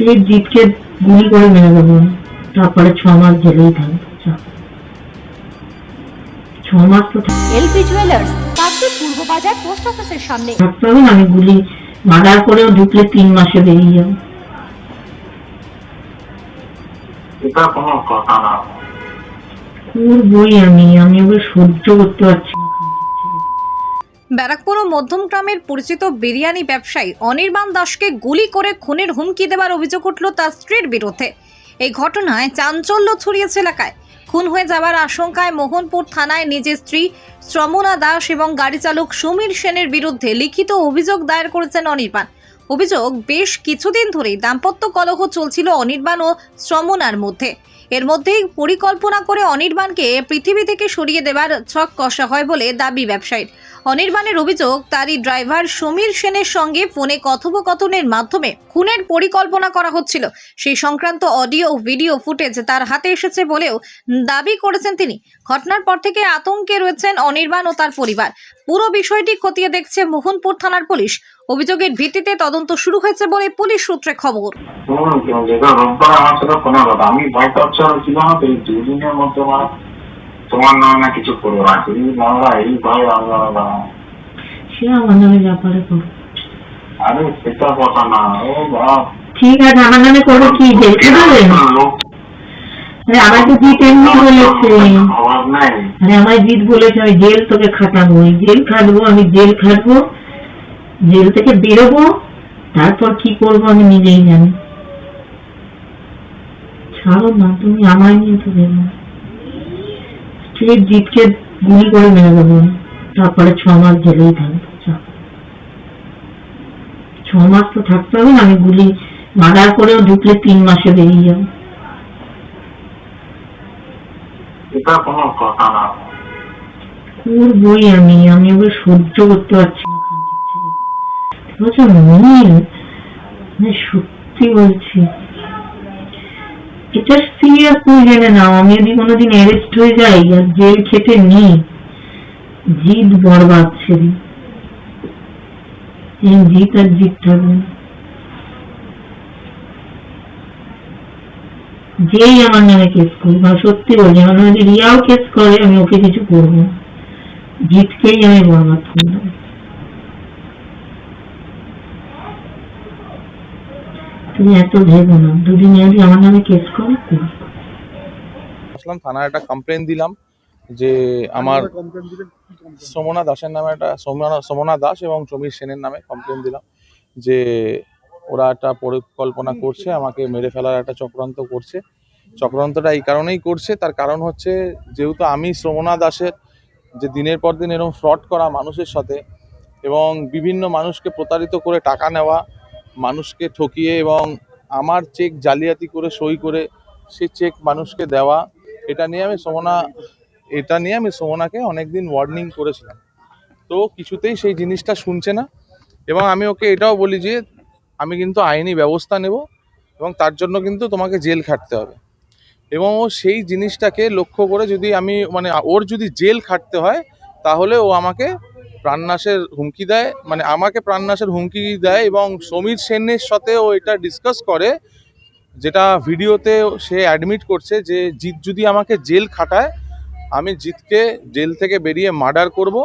স্ত্রীর জিতকে গুলি করে মেরে দেবো, তারপরে 6 মাস জেলেই থাকবে। 6 মাস তো এলপি জুয়েলার্স, কাকদ্বীপ পূর্ব বাজার পোস্ট অফিসের সামনে। থাকতে হবে না, আমি গুলি মার্ডার করেও ঢুকলে 3 মাসে বেরিয়ে যাবো। এটা কোনো কথা না। করবই আমি ওকে সহ্য করতে পারছি না। ব্যারাকপুর ও মধ্যমগ্রামের পরিচিত বিরিয়ানি ব্যবসায়ী অনির্বাণ দাসকে গুলি করে খুনের হুমকি দেওয়ার অভিযোগ উঠল তার স্ত্রীর বিরুদ্ধে। এই ঘটনায় চাঞ্চল্য ছড়িয়েছে এলাকায়। খুন হয়ে যাওয়ার আশঙ্কায় মোহনপুর থানায় নিজের স্ত্রী শ্রমনা দাস এবং গাড়ি চালক সমীর সেনের বিরুদ্ধে লিখিত অভিযোগ দায়ের করেছেন অনির্বাণ। অভিযোগ, বেশ কিছুদিন ধরেই দাম্পত্য কলহ চলছিল অনির্বাণ ও শ্রমনার মধ্যে। এর মধ্যেই পরিকল্পনা করে অনির্বাণকে পৃথিবী থেকে সরিয়ে দেওয়ার ছক কষা হয় বলে দাবি ব্যবসায়ীর। অনির্বাণের অভিযোগ, তারই ড্রাইভার সমীর সেনের সঙ্গে ফোনে কথোপকথনের মাধ্যমে খুনের পরিকল্পনা করা হচ্ছিল। সেই সংক্রান্ত অডিও ও ভিডিও ফুটেজ তার হাতে এসেছে বলেও দাবি করেছেন তিনি। ঘটনার পর থেকে আতঙ্কে রয়েছেন অনির্বাণ ও তার পরিবার। পুরো বিষয়টি খতিয়ে দেখছে মোহনপুর থানার পুলিশ। অভিযোগের ভিত্তিতে তদন্ত শুরু হয়েছে বলে পুলিশ সূত্রে খবর। যেটা রোববার আমার সাথে ফোনে কথা, আমি ভয় পাচ্ছি ছিল না তো, এই 2 দিনের মধ্যে তোমার নামে না কিছু করবো না, এই ভয় আমরা সে আমার নামে ব্যাপারে করো। আরে সেটা কথা না। ও বাপ, ঠিক আছে, আমার নামে করবো কি দেখে দেবেন? আমার তো জিত এমনি বলেছে, আমার জিত বলেছে আমি জেল তোকে খাটাবো, জেল খাটবো, আমি জেল খাটবো, জেল থেকে বেরোবো, তারপর কি করবো আমি নিজেই জানি। ছাড়ো না, তুমি আমায় নিয়ে তো দেবো। স্ত্রীর জিতকে গুলি করে মেরে দেবো, তারপরে 6 মাস জেলেই থাকবে। 6 মাস তো থাকতে হবে না, আমি গুলি মার্ডার করেও ঢুকলে 3 মাসে বেরিয়ে যাবো। এটা কোনো কথা না। করবই আমি ওকে সহ্য করতে পারছি না। সত্যি বলছি, এটা সিরিয়াস তুমি জেনে নাও। আমি যদি কোনোদিন অ্যারেস্ট হয়ে যাই আর জেল খেটে নি, জিত বরবাদ ছেড়ে জিত আর জিত থাকবে। যেই আমার নামে কেস করবে, সত্যি বলছি, আমার নামে রিয়াও কেস করে, আমি ওকে কিছু করবো, জিতকেই আমি বরবাদ করবো। তুমি এত ভেবো না, 2 দিন যদি আমার নামে কেস করে আসলাম থানায় একটা কমপ্লেন দিলাম যে আমার সমনা দাসের নামে একটা সমনা দাস এবং সমীর সেনের নামে কমপ্লেন দিলাম যে ওরা একটা পরিকল্পনা করছে, আমাকে মেরে ফেলার একটা চক্রান্ত করছে। চক্রান্তটা এই কারণেই করছে, তার কারণ হচ্ছে যেহেতু আমি সমনা দাসের যে দিনের পর দিন এরকম ফ্রড করা মানুষের সাথে এবং বিভিন্ন মানুষকে প্রতারিত করে টাকা নেওয়া, মানুষকে ঠকিয়ে এবং আমার চেক জালিয়াতি করে সই করে সে চেক মানুষকে দেওয়া, এটা নিয়ে আমি সমনাকে অনেকদিন ওয়ার্নিং করেছিলাম। তো কিছুতেই সেই জিনিসটা শুনছে না এবং আমি ওকে এটাও বলি যে আমি কিন্তু আইনি ব্যবস্থা নেব এবং তার জন্য কিন্তু তোমাকে জেল খাটতে হবে। এবং ও সেই জিনিসটাকে লক্ষ্য করে যদি আমি ওর যদি জেল খাটতে হয় তাহলে ও আমাকে প্রাণনাশের হুমকি দেয়, আমাকে প্রাণনাশের হুমকি দেয় এবং সমীর সেনের সাথে ও এটা ডিসকাস করে, যেটা ভিডিওতে সে অ্যাডমিট করছে যে জিৎ যদি আমাকে জেল খাটায় আমি জিৎকে জেল থেকে বেরিয়ে মার্ডার করব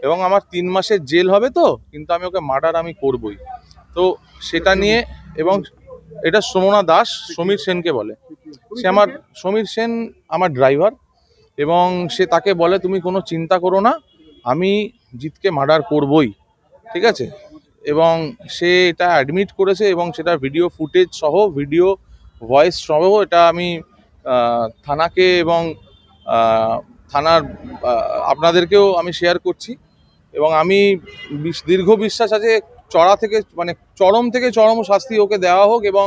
এবং আমার 3 মাসের জেল হবে, তো কিন্তু আমি ওকে মার্ডার আমি করবই। তো সেটা নিয়ে, এবং এটা সমনা দাস সমীর সেনকে বলে, সমীর সেন আমার ড্রাইভার এবং সে তাকে বলে তুমি কোনো চিন্তা করো না, আমি জিৎকে মার্ডার করবই, ঠিক আছে। এবং সে এটা অ্যাডমিট করেছে এবং সেটা ভিডিও ফুটেজ সহ, ভিডিও ভয়েস সহ এটা আমি থানাকে এবং থানার আপনাদেরকেও আমি শেয়ার করছি। এবং আমি দীর্ঘ বিশ্বাস আছে চরম থেকে চরম শাস্তি ওকে দেওয়া হোক। এবং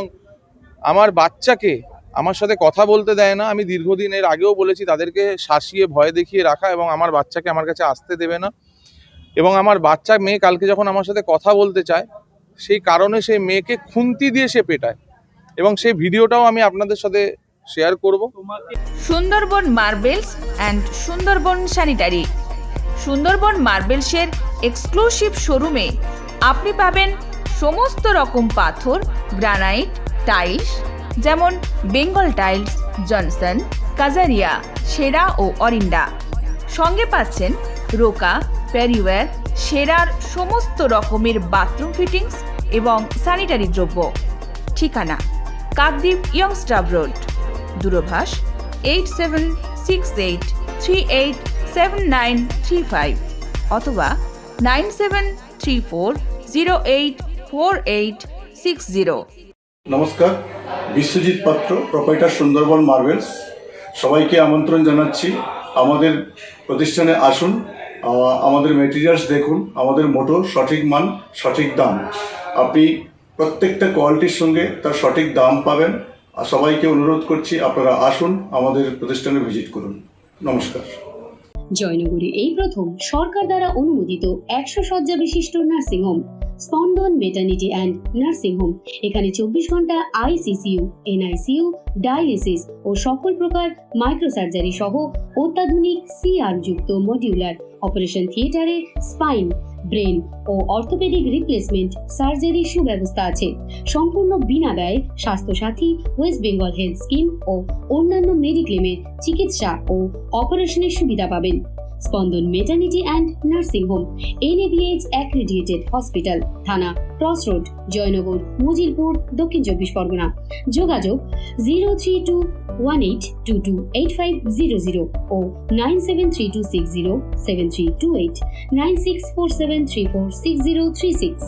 আমার বাচ্চাকে আমার সাথে কথা বলতে দেয় না, আমি দীর্ঘদিন এর আগেও বলেছি তাদেরকে শাসিয়ে ভয় দেখিয়ে রাখা, এবং আমার বাচ্চাকে আমার কাছে আসতে দেবে না। এবং আমার বাচ্চা মেয়ে কালকে যখন আমার সাথে কথা বলতে চায়, সেই কারণে সেই মেয়েকে খুন্তি দিয়ে সে পেটায়, এবং সেই ভিডিওটাও আমি আপনাদের সাথে শেয়ার করব। Sundarban marbles and Sundarban sanitary. Sundarban মার্বেলসের এক্সক্লুসিভ শোরুমে আপনি পাবেন সমস্ত রকম পাথর, গ্রানাইট, টাইলস যেমন বেঙ্গল টাইলস, জনসন, কাজারিয়া, সেরা ও অরিন্ডা। সঙ্গে পাচ্ছেন রোকা, প্যারিওয়্যার, সেরার সমস্ত রকমের বাথরুম ফিটিংস এবং স্যানিটারি দ্রব্য। ঠিকানা কাকদ্বীপ ইয়ংস্টার রোড, দূরভাষ 8768387935 অথবা 9734084860। নমস্কার, বিশ্বজিৎ পাত্র, প্রোপাইটার সুন্দরবন মার্বেলস। সবাইকে আমন্ত্রণ জানাচ্ছি আমাদের প্রতিষ্ঠানে আসুন, আমাদের মেটেরিয়ালস দেখুন। আমাদের মোটো সঠিক মান, সঠিক দাম। আপনি প্রত্যেকটা কোয়ালিটির সঙ্গে তার সঠিক দাম পাবেন। আর সবাইকে অনুরোধ করছি আপনারা আসুন, আমাদের প্রতিষ্ঠানে ভিজিট করুন। নমস্কার। জয়নগরে এই প্রথম সরকার দ্বারা অনুমোদিত 100 শয্যা বিশিষ্ট নার্সিংহোম স্পন্দন মেটার্নিটি অ্যান্ড নার্সিং হোম। এখানে 24 ঘন্টা আইসিসিইউ, এনআইসিইউ, ডায়ালিসিস ও সকল প্রকার মাইক্রোসার্জারি সহ অত্যাধুনিক সিআর যুক্ত মডিউলার অপারেশন থিয়েটারে স্পাইন, ব্রেন ও অর্থোপেডিক রিপ্লেসমেন্ট সার্জারি সুব্যবস্থা আছে। সম্পূর্ণ বিনা ব্যয় Swasthya Sathi, West Bengal health scheme ও অন্যান্য মেডিক্লেমের চিকিৎসা ও অপারেশনের সুবিধা পাবেন। Spandan maternity and nursing home, NABH accredited hospital, Thana cross road, Joynagar, Majilpur, Dakshin 24 Pargana. যোগাযোগ 0321822850 ও 9732607328, 9647346036।